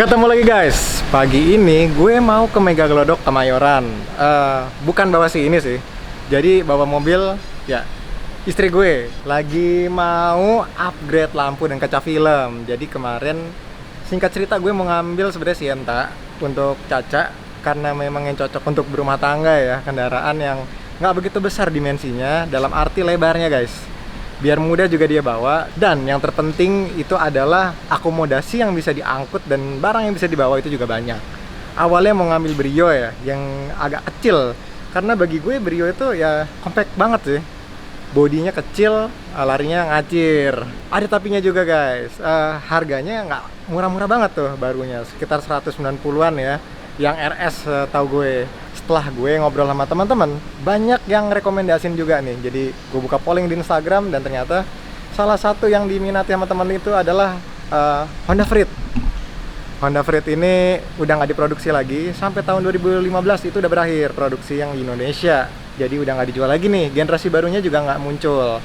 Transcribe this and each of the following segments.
Ketemu lagi guys. Pagi ini gue mau ke Mega Glodok Kemayoran. Bukan bawa si ini sih. Jadi bawa mobil ya. Istri gue lagi mau upgrade lampu dan kaca film. Jadi kemarin singkat cerita gue mau ngambil sebenarnya Sienta untuk Caca karena memang yang cocok untuk berumah tangga ya, kendaraan yang nggak begitu besar dimensinya dalam arti lebarnya guys. Biar mudah juga dia bawa, dan yang terpenting itu adalah akomodasi yang bisa diangkut dan barang yang bisa dibawa itu juga banyak. Awalnya mau ngambil Brio ya, yang agak kecil, karena bagi gue Brio itu ya compact banget sih. Bodinya kecil, larinya ngacir. Ada tapinya juga guys. Harganya nggak murah-murah banget tuh barunya, sekitar 190-an ya. Yang RS tahu gue. Setelah gue ngobrol sama teman-teman, banyak yang rekomendasiin juga nih. Jadi gue buka polling di Instagram dan ternyata salah satu yang diminati sama teman itu adalah Honda Freed. Honda Freed ini udah nggak diproduksi lagi sampai tahun 2015, itu udah berakhir produksi yang di Indonesia. Jadi udah nggak dijual lagi nih, generasi barunya juga nggak muncul.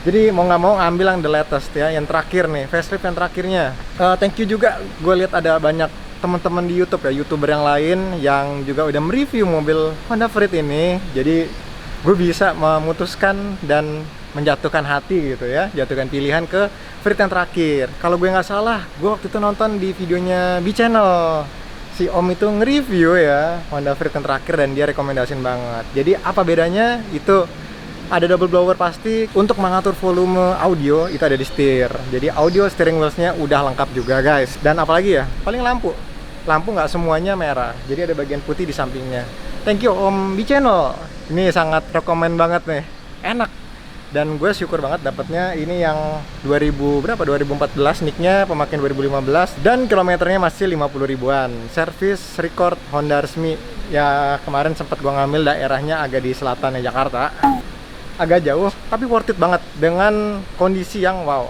Jadi mau nggak mau ambil yang the latest ya, yang terakhir nih, facelift yang terakhirnya. Thank you juga, gue lihat ada banyak teman-teman di YouTube ya, YouTuber yang lain yang juga udah mereview mobil Honda Freed ini. Jadi gue bisa memutuskan dan menjatuhkan hati gitu ya, jatuhkan pilihan ke Freed yang terakhir. Kalau gue nggak salah, gue waktu itu nonton di videonya B Channel, si Om itu nge-review ya Honda Freed yang terakhir dan dia rekomendasiin banget. Jadi apa bedanya? Itu ada double blower pasti, untuk mengatur volume audio itu ada di setir. Jadi audio steering wheels-nya udah lengkap juga guys. Dan apalagi ya, paling lampu nggak semuanya merah, jadi ada bagian putih di sampingnya. Thank you Om B Channel, ini sangat rekomen banget nih, enak. Dan gue syukur banget dapetnya ini yang 2014 nicknya, pemakaian 2015, dan kilometernya masih 50 ribuan. Service record Honda resmi ya. Kemarin sempat gue ngambil daerahnya agak di selatan ya, Jakarta, agak jauh tapi worth it banget dengan kondisi yang wow.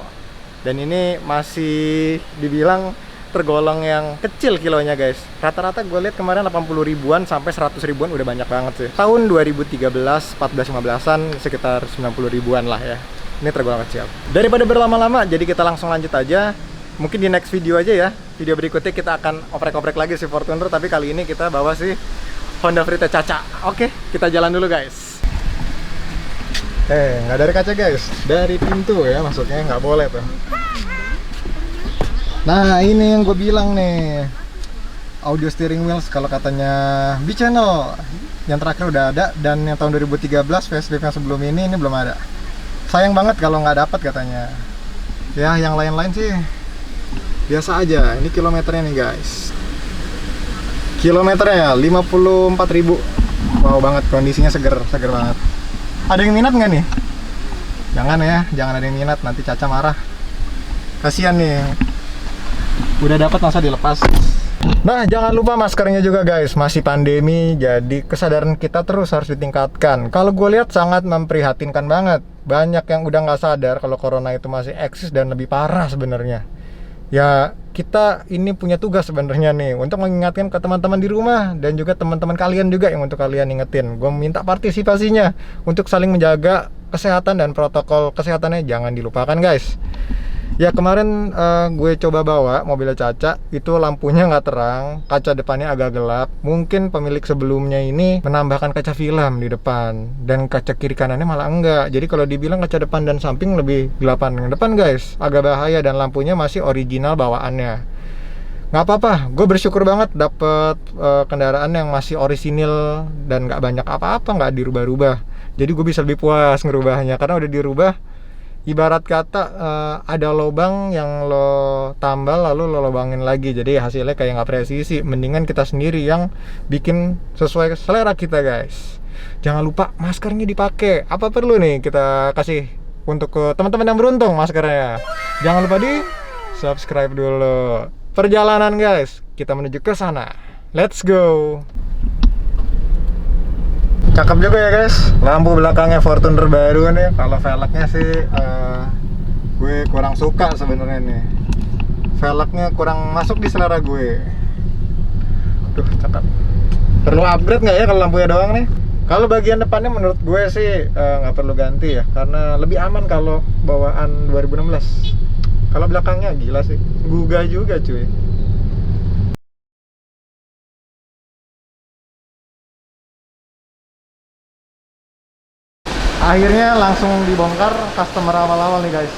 Dan ini masih dibilang tergolong yang kecil kilonya guys. Rata-rata gue lihat kemarin 80 ribuan sampai 100 ribuan udah banyak banget sih. Tahun 2013, 14, 15an sekitar 90 ribuan lah ya. Ini tergolong kecil. Daripada berlama-lama, jadi kita langsung lanjut aja. Mungkin di next video aja ya. Video berikutnya kita akan oprek-oprek lagi si Fortuner, tapi kali ini kita bawa si Honda Freed Caca. Oke, kita jalan dulu guys. Nggak dari kaca guys, dari pintu ya, maksudnya nggak boleh tuh. Nah ini yang gue bilang nih, audio steering wheels kalau katanya B Channel yang terakhir udah ada, dan yang tahun 2013 facelift yang sebelum ini belum ada. Sayang banget kalau nggak dapat katanya. Ya yang lain-lain sih biasa aja. Ini kilometernya nih guys, kilometernya 54.000. Wow banget, kondisinya seger banget. Ada yang minat nggak nih? Jangan ya, jangan ada yang minat, nanti Caca marah. Kasian nih, udah dapat masa dilepas. Nah jangan lupa maskernya juga guys, masih pandemi, jadi kesadaran kita terus harus ditingkatkan. Kalau gue lihat sangat memprihatinkan banget, banyak yang udah nggak sadar kalau corona itu masih eksis dan lebih parah sebenarnya. Ya kita ini punya tugas sebenarnya nih untuk mengingatkan ke teman-teman di rumah, dan juga teman-teman kalian juga yang untuk kalian ingetin. Gue minta partisipasinya untuk saling menjaga kesehatan, dan protokol kesehatannya jangan dilupakan guys. Ya kemarin gue coba bawa mobilnya Caca, itu lampunya nggak terang, kaca depannya agak gelap. Mungkin pemilik sebelumnya ini menambahkan kaca film di depan, dan kaca kiri kanannya malah enggak. Jadi kalau dibilang kaca depan dan samping lebih gelapan yang depan guys, agak bahaya. Dan lampunya masih original bawaannya. Nggak apa-apa, gue bersyukur banget dapet kendaraan yang masih orisinil dan nggak banyak apa-apa, nggak dirubah-rubah. Jadi gue bisa lebih puas ngerubahnya, karena udah dirubah. Ibarat kata ada lubang yang lo tambal lalu lo lubangin lagi, jadi hasilnya kayak nggak presisi. Mendingan kita sendiri yang bikin sesuai selera kita guys. Jangan lupa maskernya dipakai. Apa perlu nih kita kasih untuk ke teman-teman yang beruntung maskernya? Jangan lupa di subscribe dulu. Perjalanan guys, kita menuju ke sana. Let's go. Cakep juga ya guys, lampu belakangnya Fortuner baru nih. Kalau velgnya sih gue kurang suka sebenarnya nih. Velgnya kurang masuk di selera gue. Duh, cakep. Perlu upgrade nggak ya kalau lampunya doang nih? Kalau bagian depannya menurut gue sih nggak perlu ganti ya, karena lebih aman kalau bawaan 2016. Kalau belakangnya gila sih, gugah juga cuy. Akhirnya langsung dibongkar customer awal-awal nih guys.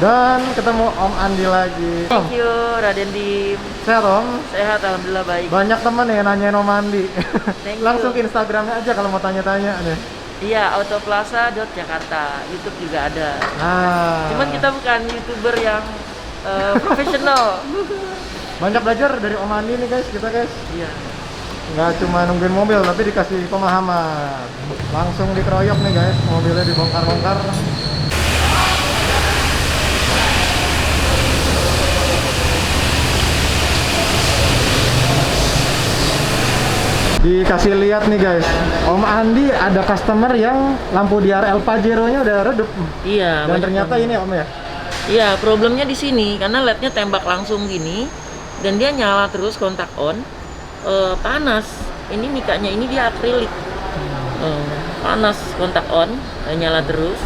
Dan ketemu Om Andi lagi. Thank you, Raden Dim. Sehat Om? Sehat, alhamdulillah baik. Banyak temen ya nanyain Om Andi. Thank Langsung you. ke Instagramnya aja kalau mau tanya-tanya nih. Iya, autoplaza.jakarta. YouTube juga ada. Nah, Cuman kita bukan YouTuber yang profesional. banyak belajar dari Om Andi nih guys, kita guys. Iya. Nggak cuma nungguin mobil, tapi dikasih pemahaman. Langsung dikeroyok nih guys, mobilnya dibongkar-bongkar. Dikasih lihat nih guys, Om Andi ada customer yang lampu DRL Pajero-nya udah redup. Iya. Dan banyak ternyata banget. ini Om ya. Iya, problemnya di sini karena LED-nya tembak langsung gini dan dia nyala terus kontak on. Panas. Ini mikanya ini dia akrilik. Panas kontak on, nyala terus.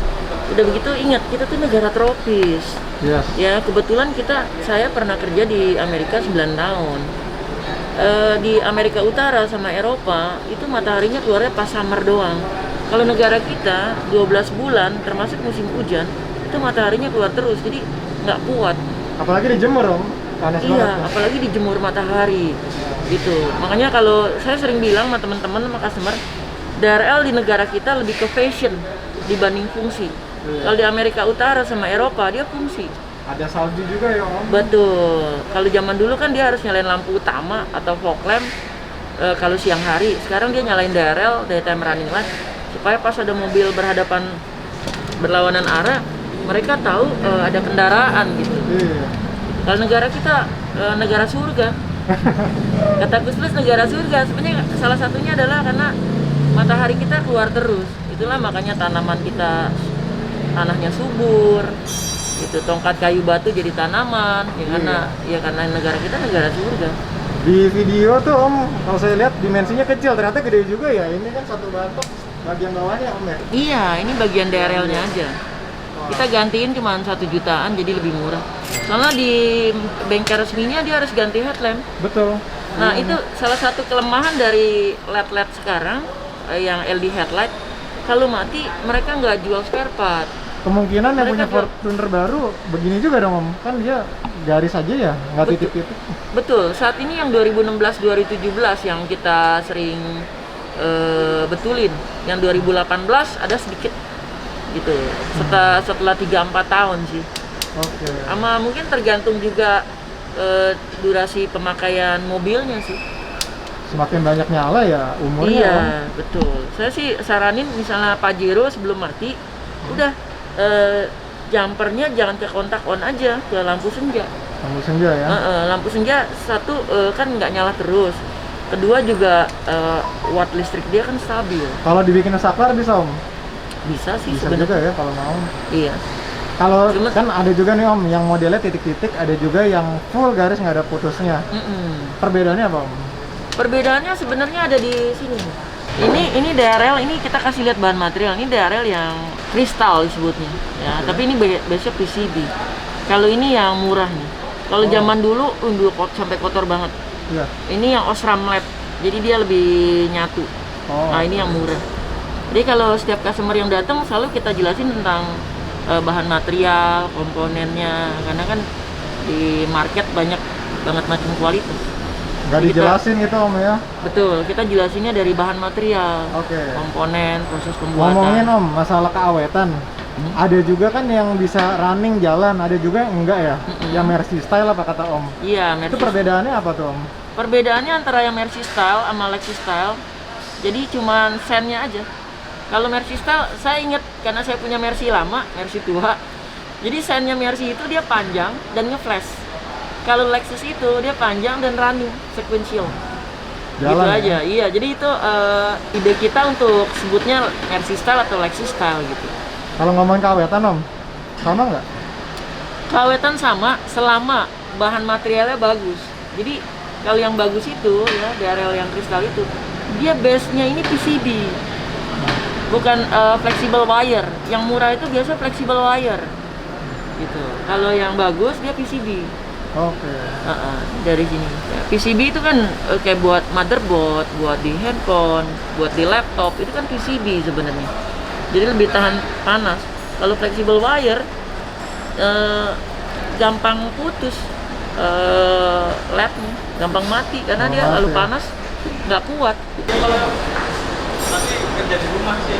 Udah begitu ingat kita tuh negara tropis. Yes. Ya, kebetulan saya pernah kerja di Amerika 9 tahun. Di Amerika Utara sama Eropa itu mataharinya keluarnya pas summer doang. Kalau negara kita 12 bulan termasuk musim hujan itu mataharinya keluar terus, jadi nggak kuat. Apalagi dijemur Om, panas Iya, banget. apalagi dijemur matahari gitu. Makanya kalau saya sering bilang sama teman-teman sama customer, DRL di negara kita lebih ke fashion dibanding fungsi. Iya. Kalau di Amerika Utara sama Eropa dia fungsi. Ada salju juga ya Om. Betul. Kalau zaman dulu kan dia harus nyalain lampu utama atau fog lamp kalau siang hari. Sekarang dia nyalain DRL, daytime running light, supaya pas ada mobil berlawanan arah, mereka tahu ada kendaraan gitu. Iya. Kalau negara kita negara surga. Kata Gus Plus negara surga. Sebenarnya salah satunya adalah karena matahari kita keluar terus. Itulah makanya tanaman kita tanahnya subur. Itu tongkat kayu batu jadi tanaman ya karena negara kita negara surga. Di video tuh Om, kalau saya lihat dimensinya kecil, ternyata gede juga ya. Ini kan satu batok bagian bawahnya Om ya. Iya, ini bagian DRL-nya aja. Kita gantiin cuma 1 jutaan jadi lebih murah. Soalnya di bengkel resminya dia harus ganti headlamp. Betul. Nah, itu salah satu kelemahan dari LED-LED sekarang yang LED headlight. Kalau mati mereka nggak jual spare part. Kemungkinan yang punya Mereka Fortuner baru begini juga dong Om. Kan dia garis aja ya, nggak Betul. titik-titik. Betul, saat ini yang 2016-2017 yang kita sering betulin. Yang 2018 ada sedikit gitu. Setelah 3-4 tahun sih. Oke. Sama mungkin tergantung juga durasi pemakaian mobilnya sih. Semakin banyak nyala ya umurnya Iya, Om. betul. Saya sih saranin misalnya Pajero sebelum mati, udah jumpernya jangan ke kontak on aja, ke lampu senja. Lampu senja ya. Lampu senja satu kan nggak nyala terus. Kedua juga watt listrik dia kan stabil. Kalau dibikin saklar bisa Om. Bisa sih Bisa juga sebenarnya. ya kalau mau. Iya. Kalau Cuma- kan ada juga nih Om yang modelnya titik-titik, ada juga yang full garis nggak ada putusnya. Perbedaannya apa Om? Perbedaannya sebenarnya ada di sini. Ini DRL, ini kita kasih lihat bahan material. Ini DRL yang kristal disebutnya. Ya, tapi ini biasanya PCB. Kalau ini yang murah nih. Kalau zaman dulu sampai kotor banget. Iya. Ini yang Osram Lab. Jadi dia lebih nyatu. Oh. Nah, ini yang murah. Jadi kalau setiap customer yang datang selalu kita jelasin tentang bahan material, komponennya, karena kan di market banyak banget macam kualitas. Nggak Kita- dijelasin gitu Om ya. Betul, kita jelasinnya dari bahan material, Oke. komponen, proses pembuatan. Ngomongin Om masalah keawetan. Ada juga kan yang bisa running jalan, ada juga yang enggak ya. Yang Mercy style apa kata Om? Iya, Itu Mercy. perbedaannya apa tuh Om? Perbedaannya antara yang Mercy Style sama Lexus Style, jadi cuman sennya aja. Kalau Mercy Style, saya ingat karena saya punya Mercy lama, Mercy tua. Jadi sennya Mercy itu dia panjang dan nge-flash. Kalau Lexus itu dia panjang dan running, sequential. Gitu Jalan ya? aja. Iya, jadi itu ide kita untuk sebutnya Mercy Style atau Lexus Style gitu. Kalau ngomongin keawetan Om, sama nggak? Keawetan sama selama bahan materialnya bagus. Jadi kalau yang bagus itu ya DRL yang kristal itu dia base-nya ini PCB. Bukan flexible wire. Yang murah itu biasa flexible wire. Gitu. Kalau yang bagus dia PCB. Oke. Dari sini. Ya, PCB itu kan kayak buat motherboard, buat di handphone, buat di laptop, itu kan PCB sebenarnya. jadi lebih tahan panas. Kalau flexible wire gampang putus lednya, gampang mati karena dia Mati lalu ya. panas nggak kuat. Kalau nanti kerja di rumah sih.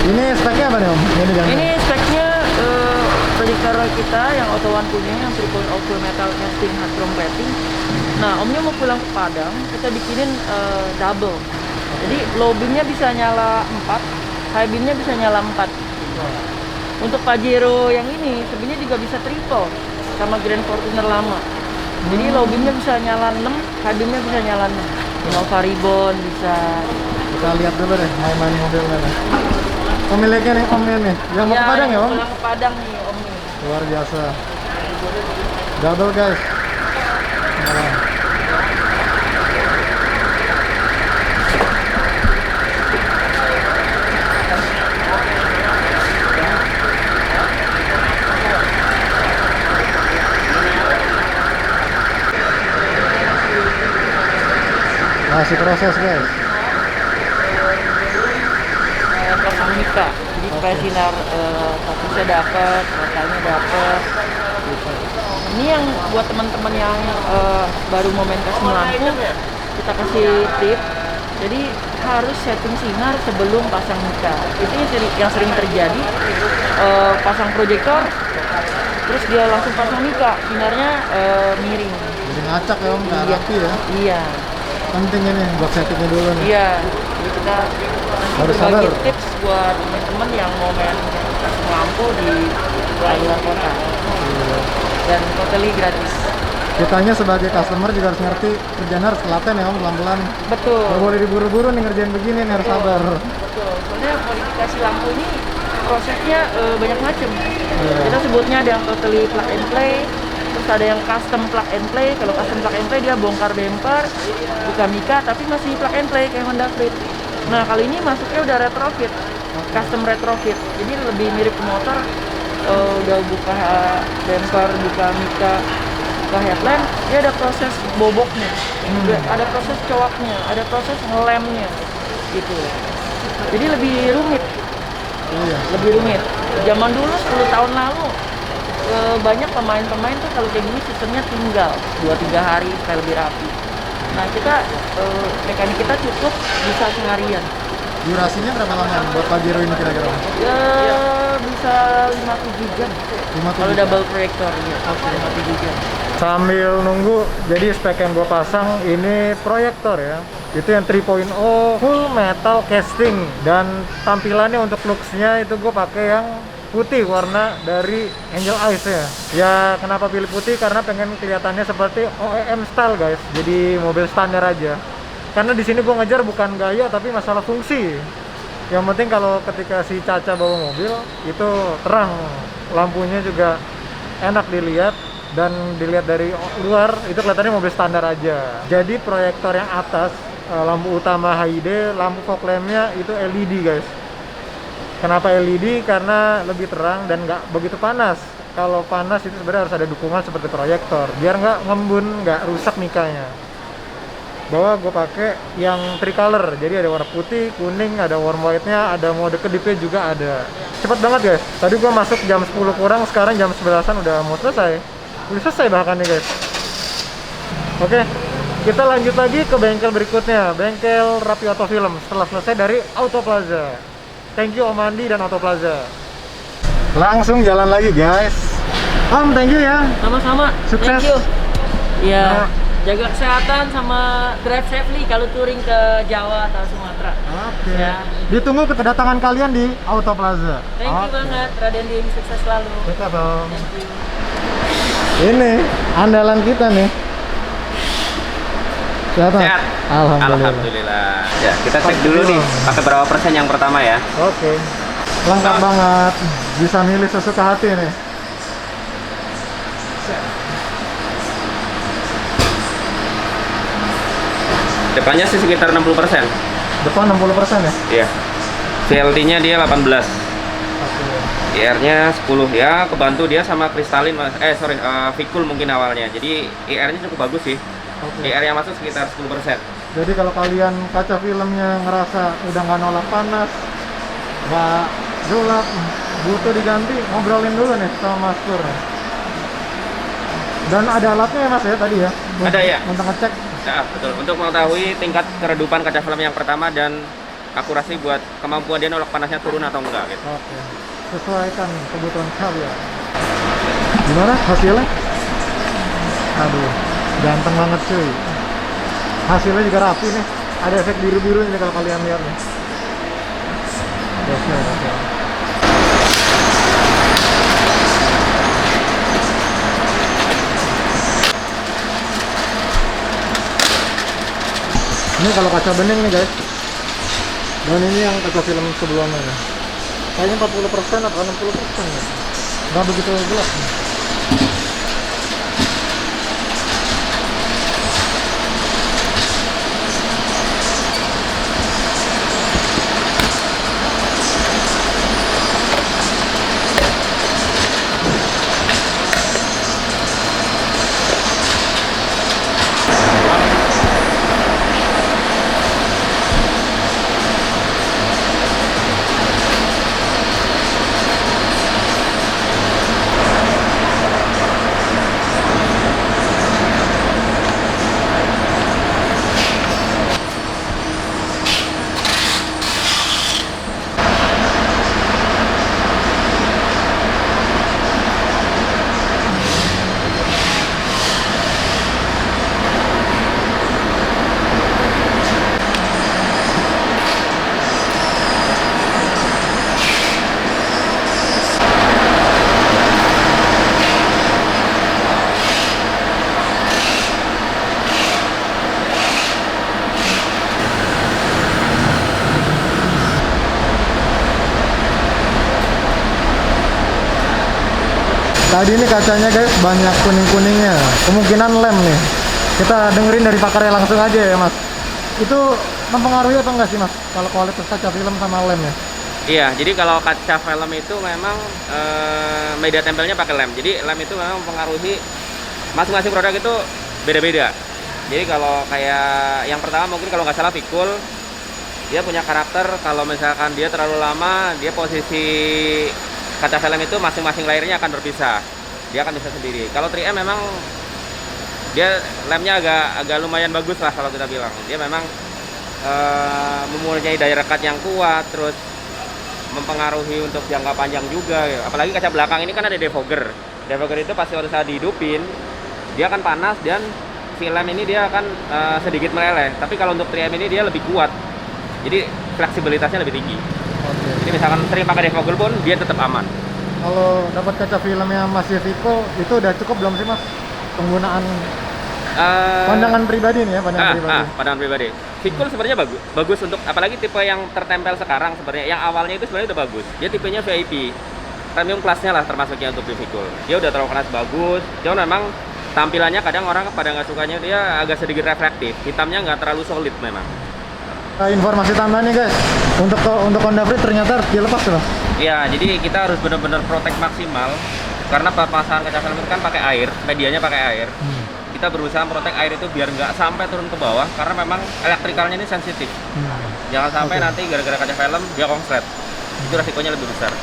Ini speknya apa nih Om? Ini speknya projector kita yang Auto One punya yang 3.0 full metal casting hard chrome plating. Nah, Omnya mau pulang ke Padang, kita bikinin double. Jadi low beamnya bisa nyala 4, high beamnya bisa nyala 4. Untuk Pajero yang ini sebenarnya juga bisa triple sama Grand Fortuner lama. Jadi low beamnya bisa nyala 6, high beamnya bisa nyala 6. Innova Ribbon bisa. Kita lihat dulu deh main-main mobilnya nih. Pemiliknya nih Omnya nih, yang mau ke Padang ya Om? Pulang ke Padang nih Om nih. Luar biasa. Double guys. Nah. Masih proses guys. Pasang mika, jadi supaya sinar fokusnya dapat, matanya dapat. Gitu. Ini yang buat teman-teman yang baru mau main custom lampu, kita kasih tip. Jadi harus setting sinar sebelum pasang mika. Itu yang sering terjadi, pasang proyektor, terus dia langsung pasang mika, sinarnya miring. Jadi ngacak ya Om, nggak Iya. rapi ya. Iya. Penting ini buat settingnya dulu nih. Iya, jadi kita nanti Harus berbagi sabar. tips buat teman-teman yang mau main lampu di luar kota dan totally gratis. Kitanya sebagai customer juga harus ngerti kerjaan harus telaten ya Om, pelan-pelan. Betul. Nggak boleh diburu-buru nih ngerjain begini nih, harus sabar. Betul. Soalnya modifikasi lampu ini prosesnya banyak macam. Iya. Kita sebutnya ada yang totally plug and play, terus ada yang custom plug and play. Kalau custom plug and play dia bongkar bumper, buka mika, tapi masih plug and play kayak Honda Fit. Nah kali ini masuknya udah retrofit, custom retrofit. Jadi lebih mirip ke motor. Udah buka bumper, buka mika, buka headlamp, dia ada proses boboknya, ada proses coaknya, ada proses ngelemnya, gitu. Jadi lebih rumit. Iya. Lebih rumit. Zaman dulu 10 tahun lalu banyak pemain-pemain tuh kalau kayak gini sistemnya tinggal 2-3 hari supaya lebih rapi. Nah kita mekanik kita cukup bisa seharian. Durasinya berapa lama buat Pajero ini kira-kira? Om? Ya bisa 57 jam. 57 Kalau jam. double proyektor ya. Oke. 57 jam. Sambil nunggu, jadi spek yang gue pasang ini proyektor ya. Itu yang 3.0 full metal casting, dan tampilannya untuk looks-nya itu gue pakai yang putih warna dari Angel Eyes ya. Ya kenapa pilih putih? Karena pengen kelihatannya seperti OEM style guys. Jadi mobil standar aja. Karena di sini gue ngejar bukan gaya tapi masalah fungsi. Yang penting kalau ketika si Caca bawa mobil itu terang, lampunya juga enak dilihat, dan dilihat dari luar itu kelihatannya mobil standar aja. Jadi proyektor yang atas, lampu utama HID, lampu fog lamp-nya itu LED guys. Kenapa LED? Karena lebih terang dan nggak begitu panas. Kalau panas itu sebenarnya harus ada dukungan seperti proyektor biar nggak ngembun, nggak rusak mikanya. Bahwa gue pakai yang tricolor, jadi ada warna putih, kuning, ada warm white-nya, ada mode kedipnya juga ada. Cepet banget guys. Tadi gue masuk jam 10 kurang, sekarang jam 11-an udah mau selesai. Udah selesai bahkan nih guys. Oke, kita lanjut lagi ke bengkel berikutnya, bengkel Rapi Auto Film. Setelah selesai dari Auto Plaza. Thank you Om Andi dan Auto Plaza. Langsung jalan lagi guys. Om, thank you ya. Sama-sama. Sukses. Thank you. Iya. Nah. Jaga kesehatan sama drive safely kalau touring ke Jawa atau Sumatera. Oke. Ya. Ditunggu kedatangan kalian di Auto Plaza. Thank you Oke. banget, Raden Dim, sukses selalu. Kita dong. Thank you. Ini andalan kita nih. Sehat, Mas? Sehat. Alhamdulillah. Alhamdulillah. Ya, kita cek dulu nih pakai berapa persen yang pertama ya. Oke. Lengkap banget. Bisa milih sesuka hati nih. Depannya sih sekitar 60%. Depan 60% ya? Iya. VLT-nya dia 18. Oke. IR-nya 10 ya, kebantu dia sama kristalin Mas. Vikul mungkin awalnya. Jadi IR-nya cukup bagus sih. Oke. IR yang masuk sekitar 10%. Jadi kalau kalian kaca filmnya ngerasa udah nggak nolak panas, nggak gelap, butuh diganti, ngobrolin dulu nih sama Mas Pur. Dan ada alatnya ya Mas ya tadi ya? Ada ya. Untuk ngecek. Nah, betul. Untuk mengetahui tingkat keredupan kaca film yang pertama dan akurasi buat kemampuan dia nolak panasnya turun atau enggak gitu. Oke. Sesuaikan kebutuhan kalian. Gimana hasilnya? Aduh, ganteng banget cuy. Hasilnya juga rapi nih. Ada efek biru-biru ini kalau kalian lihat nih. Oke, oke. Ini kalau kaca bening nih guys. Dan ini yang kaca film sebelumnya nih. Kayaknya 40% atau 60% ya. Nggak begitu gelap nih. Tadi ini kacanya guys banyak kuning-kuningnya. Kemungkinan lem nih. Kita dengerin dari pakarnya langsung aja ya Mas. Itu mempengaruhi apa enggak sih Mas? Kalau kualitas kaca film sama lem ya? Iya, jadi kalau kaca film itu memang media tempelnya pakai lem. Jadi lem itu memang mempengaruhi masing-masing produk itu beda-beda. Jadi kalau kayak yang pertama mungkin kalau nggak salah Vikul, dia punya karakter kalau misalkan dia terlalu lama, dia posisi kaca film itu masing-masing layernya akan berpisah. Dia akan bisa sendiri. Kalau 3M memang dia lemnya agak lumayan bagus lah kalau kita bilang. Dia memang mempunyai daya rekat yang kuat, terus mempengaruhi untuk jangka panjang juga ya. Apalagi kaca belakang ini kan ada defogger. Defogger itu pasti harus dihidupin, dia akan panas dan si lem ini dia akan sedikit meleleh. Tapi kalau untuk 3M ini dia lebih kuat, jadi fleksibilitasnya lebih tinggi. Oke. Jadi misalkan sering pakai defogger pun dia tetap aman. Kalau dapat kaca film yang masih Vico, itu udah cukup belum sih mas? Penggunaan pandangan pribadi nih ya, Pandangan pribadi. Vicul sebenarnya bagus untuk apalagi tipe yang tertempel sekarang sebenarnya. Yang awalnya itu sebenarnya udah bagus. Dia tipenya VIP, premium kelasnya lah termasuknya untuk Vicul. Dia udah terlalu keras bagus. Cuman memang tampilannya kadang orang pada nggak sukanya dia agak sedikit reflektif. Hitamnya nggak terlalu solid memang. Informasi tambahan nih guys, untuk Honda Freed ternyata harus dilepas loh. Iya, jadi kita harus benar-benar protect maksimal karena pemasangan kaca film itu kan pakai air, medianya pakai air. Kita berusaha protect air itu biar nggak sampai turun ke bawah karena memang elektrikalnya ini sensitif. Jangan sampai nanti gara-gara kaca film dia konslet. Itu resikonya lebih besar.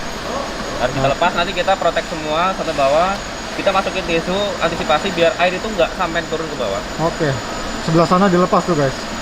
Harus kita lepas, nanti kita protect semua sampai bawah. Kita masukin tisu antisipasi biar air itu nggak sampai turun ke bawah. Oke. Sebelah sana dilepas tuh guys.